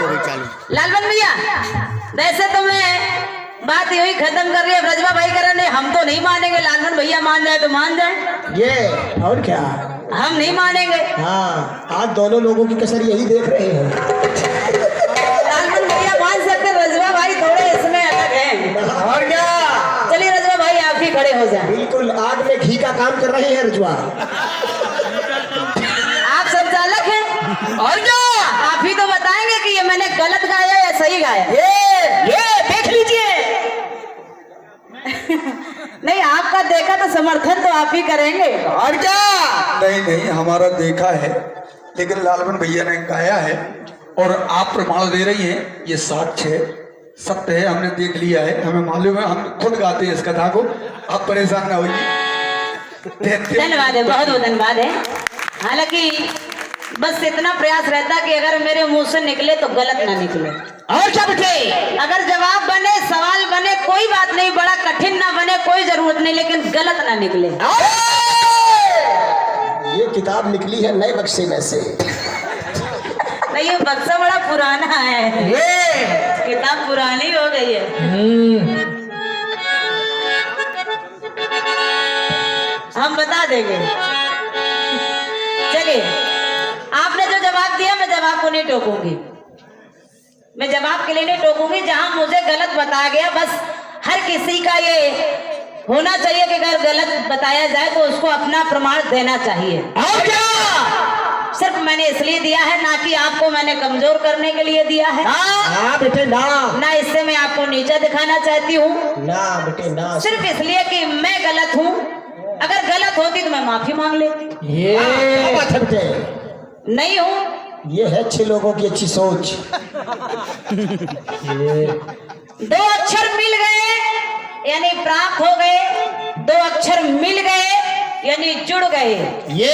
हो गई चालू। लालबन भैया वैसे तो मैं बात यही खत्म कर रही है, ब्रजवा भाई कर रहे हम तो नहीं मानेंगे, लालबन भैया मान जाए तो मान जाए, ये और क्या, हम नहीं मानेंगे। हाँ आज दोनों लोगों की कसर यही देख रहे हैं। लालबन भैया मान सकते, रजवा भाई थोड़े इसमें अलग हैं। और क्या, चलिए रजवा भाई आप ही खड़े हो जाए। बिल्कुल आग में घी का काम कर रहे हैं रजवा। आप सब चालक हैं और क्या, आप ही तो बताएंगे कि ये मैंने गलत गाया या सही गाया। ये देख लीजिए। नहीं आपका देखा तो समर्थन तो आप ही करेंगे। और क्या, नहीं नहीं हमारा देखा है, लेकिन लालबन भैया ने गाया है और आप प्रमाण दे रही हैं, ये साक्ष्य है, सत्य है, हमने देख लिया है, हमें मालूम है, हम खुद गाते हैं इस कथा को, आप परेशान ना होइए। धन्यवाद है, बहुत बहुत धन्यवाद है। हालांकि बस इतना प्रयास रहता कि अगर मेरे मुंह से निकले तो गलत ना निकले। और क्या बेटे, अगर जवाब बने, सवाल बने, कोई बात नहीं, बड़ा कठिन ना बने, कोई जरूरत नहीं, लेकिन गलत ना निकले। ये किताब निकली है नए बक्से में से। नहीं ये बक्सा बड़ा पुराना है, ये किताब पुरानी हो गई है। हम बता देंगे। चलिए आपने जो जवाब दिया मैं जवाब को नहीं टोकूंगी, मैं जवाब के लिए नहीं टोकूंगी। जहां मुझे गलत बताया गया, बस हर किसी का ये होना चाहिए कि अगर गलत बताया जाए तो उसको अपना प्रमाण देना चाहिए। और क्या, सिर्फ मैंने इसलिए दिया है, ना कि आपको मैंने कमजोर करने के लिए दिया है, हाँ बेटे ना, ना इससे मैं आपको नीचा दिखाना चाहती हूँ, ना बेटे ना, सिर्फ इसलिए कि मैं गलत हूँ। अगर गलत होती तो मैं माफी मांग लेती। ये बात है बेटे, नहीं हूँ, ये है अच्छे लोगों की अच्छी सोच। दो अक्षर मिल गए यानी प्राप्त हो गए, दो अक्षर मिल गए यानी जुड़ गए। ये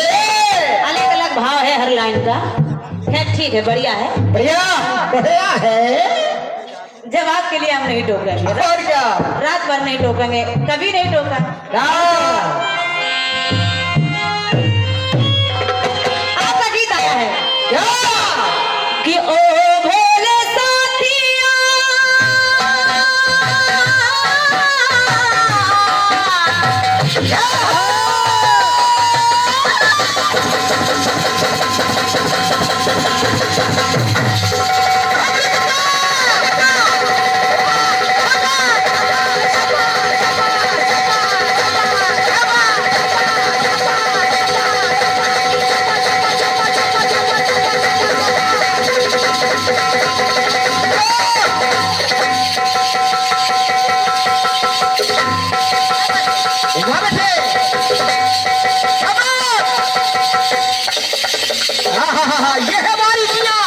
अलग अलग भाव है हर लाइन का। खैर ठीक है, बढ़िया है, बढ़िया बढ़िया है। जवाब के लिए हम नहीं टोकेंगे, और क्या, रात भर नहीं टोकेंगे, कभी नहीं टोका। आपका गीत आया है क्या, कि ओ भोले साथिया ये है हमारी दुनिया।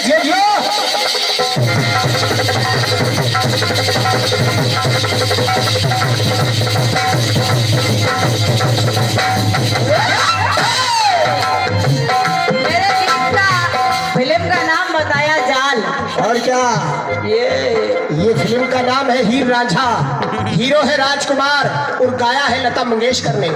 जियो। मेरे फिल्म का नाम बताया जाल। और क्या, ये फिल्म का नाम है हीर रांझा, हीरो है राजकुमार और गाया है लता मंगेशकर ने।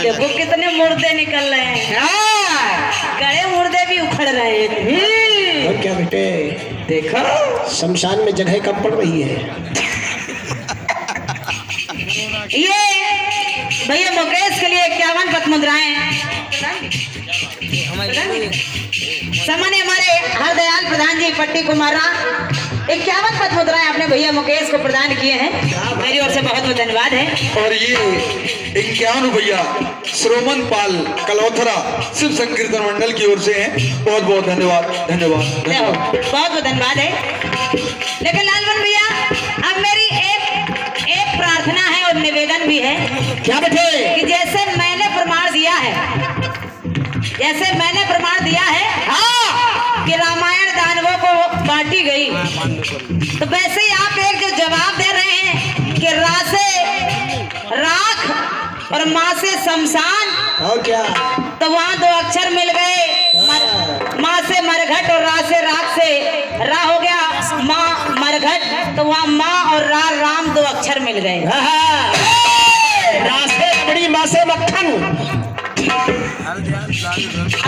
देखो कितने मुर्दे निकल रहे हैं, गड़े मुर्दे भी उखड़ रहे हैं। क्या बेटे? देखा शमशान में जगह कम पड़ रही है। ये भैया मुकेश के लिए 51 पत मुद्राएं सामान्य हमारे हरदयाल प्रधान जी पट्टी कुमारा 51 पत मुद्राएं अपने भैया मुकेश को प्रदान किए हैं। मेरी ओर से बहुत बहुत धन्यवाद है। और ये 51 रुपया श्रोमन पाल कलौथरा शिव संकीर्तन मंडल की ओर से है। बहुत बहुत धन्यवाद धन्यवाद बहुत बहुत धन्यवाद है। लेकिन लालमन भैया अब मेरी एक प्रार्थना है और निवेदन भी है। क्या बेटे? कि जैसे मैंने प्रमाण दिया है हाँ कि रामायण दानवों को बांटी गई, तो वैसे ही आप एक जो जवाब दे रहे हैं कि रा से राख और माँ से शमशान, और क्या? तो वहाँ 2 अक्षर मिल गए। माँ से मरघट और रा से राख से रा हो गया माँ मरघट, तो वहाँ माँ और राम 2 अक्षर मिल गए। रास्ते बड़ी माँ से मक्खन।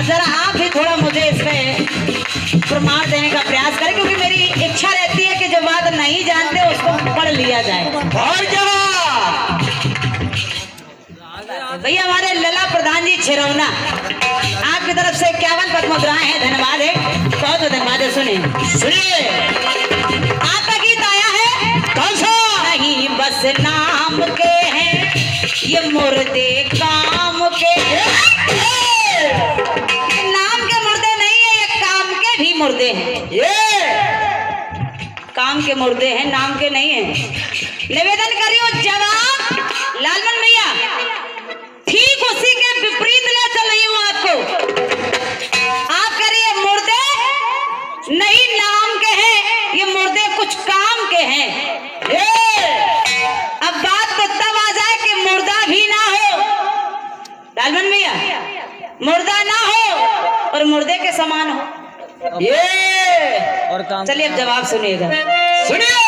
जरा आप भी थोड़ा मुझे इसमें प्रमाण देने का प्रयास करें, क्योंकि मेरी इच्छा रहती है कि जो बात नहीं जानते उसको पढ़ लिया जाए। और क्या? भैया हमारे लला प्रधान जी छिरौना आपकी तरफ से 51 पत मुद्राएं हैं। धन्यवाद है, बहुत बहुत धन्यवाद है। सुनिए आपका गीत आया है। कौन सा? नहीं बस नाम के हैं ये मुर्दे काम के। नाम के मुर्दे नहीं है, ये काम के भी मुर्दे हैं। ये काम के मुर्दे हैं, नाम के नहीं है। निवेदन करियो जवाब लालमन भैया ठीक उसी के विपरीत ले चल रही हूँ आपको। आप करिए मुर्दे नहीं नाम के हैं, ये मुर्दे कुछ काम के हैं। अब बात तो तब आ जाए कि मुर्दा भी ना हो, लालमन भैया मुर्दा ना हो और मुर्दे के समान हो। ये और काम चलिए अब जवाब सुनिएगा। सुनिए।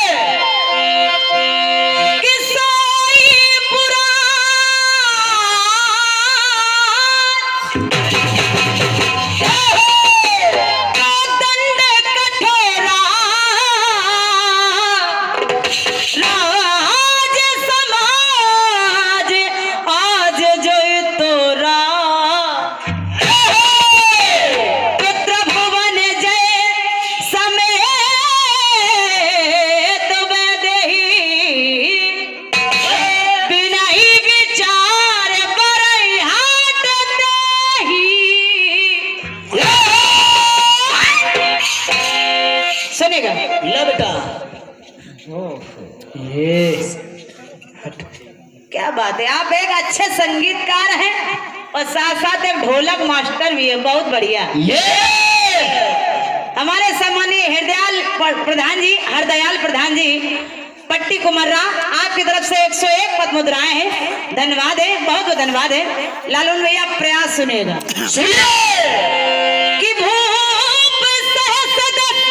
सुनेगा ला बेटा। ये क्या बात है, आप एक अच्छे संगीतकार हैं और साथ साथ एक ढोलक मास्टर भी है। बहुत बढ़िया। ये हमारे सम्मानीय हरदयाल प्रधान जी पट्टी कुमर्रा आपकी तरफ से 101 पत मुद्राएं हैं। धन्यवाद है, बहुत बहुत धन्यवाद है। लालून भैया प्रयास सुनेगा। कि भूप सहसदन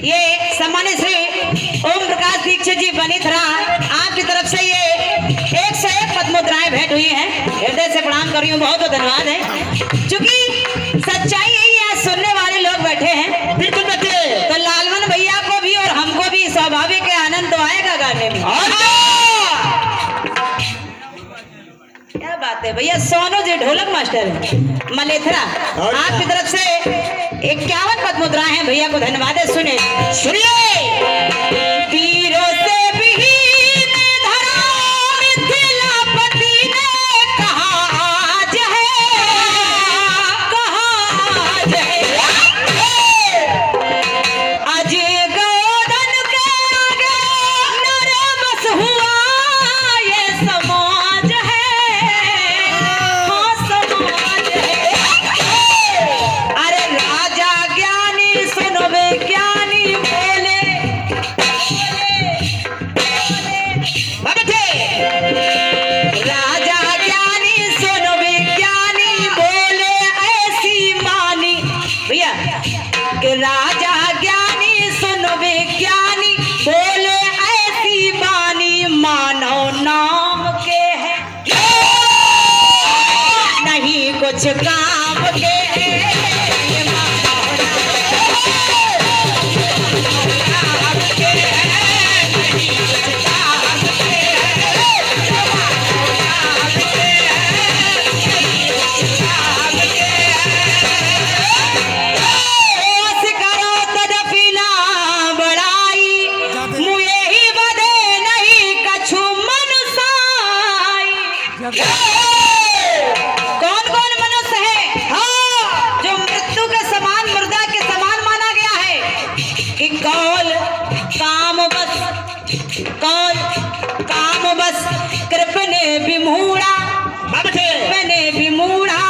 ये सम्मानित श्री ओम प्रकाश दीक्षित जी बनीथरा आपकी तरफ से ये 101 पद मुद्राएं भेंट हुई हैं। हृदय से प्रणाम कर रही हूँ, बहुत बहुत धन्यवाद है। क्योंकि सच्चाई यही है, सुनने वाले लोग बैठे हैं बिल्कुल बैठे, तो लालवन भैया को भी और हमको भी स्वाभाविक आनंद तो आएगा गाने में। बात है भैया। सोनू जी ढोलक मास्टर है मलेथरा, आपकी तरफ से 51 पद मुद्रा है भैया को धन्यवाद है। सुने सुनिए। तीरों से विहीन धरा मिथिलापति ने कहा आज है, कहा आज है। अजय गोधन के आगे नरमस हुआ ये समाज है, हाँ समाज है। अरे राजा ज्ञानी सुनो विज्ञानी बोले, राजा ज्ञानी सुनो विज्ञानी बोले ऐसी मानी भैया कि राजा ज्ञानी सुनो विज्ञानी बोले ऐसी बानी मानव नाम के है नहीं कुछ काम के है। मानव नाम के है, नहीं कुछ काम के है। मानव नाम के है, नहीं कुछ काम के है। होश करो तदफिला बड़ाई, मुझे ही बदे नहीं कछु मनसाई। कौन कौन मनुष्य है जो मृत्यु के समान मुर्दा के समान माना गया है कि कौल काम बस, कौल काम बस कृपने विमूढ़ा, कृपने विमूढ़ा।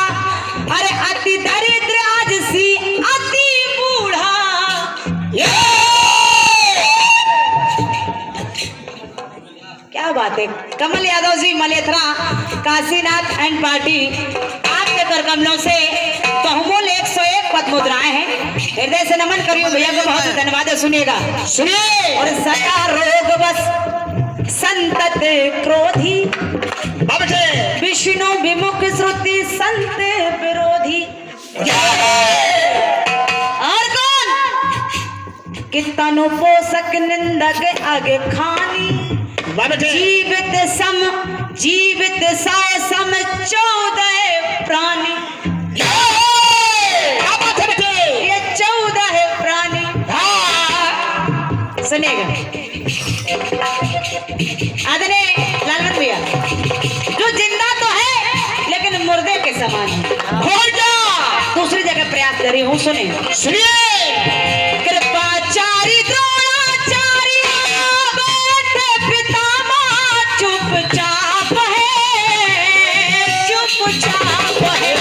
अरे अति दरिद्र आज सी अति बूढ़ा। क्या बात है। कमल यादव जी मलेथरा काशीनाथ एंड पार्टी आपके कर कमलों से बहुमूल्य 101 पद मुद्राएं हैं। हृदय से नमन करियो भैया को, बहुत धन्यवाद है। सुनिएगा सुनिए। और सदा रोग बस संतत क्रोधी, विष्णु विमुख श्रुति संत विरोधी। और कौन कि तनु पोषक निंदक आगे खानी, जीवित सा सम 14 प्राणी। ये 14 प्राणी। सुनिएगा आदरणीय लालमन भैया, जो जिंदा तो है लेकिन मुर्दे के समान है। दूसरी जगह प्रयास कर रही हूँ। सुनिए। कृपाचारी द्रोणाचारी बैठे पितामह चुपचाप है, चुपचाप है।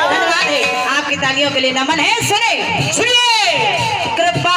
धन्यवाद है, आपकी तालियों के लिए नमन है। सुनिए कृपा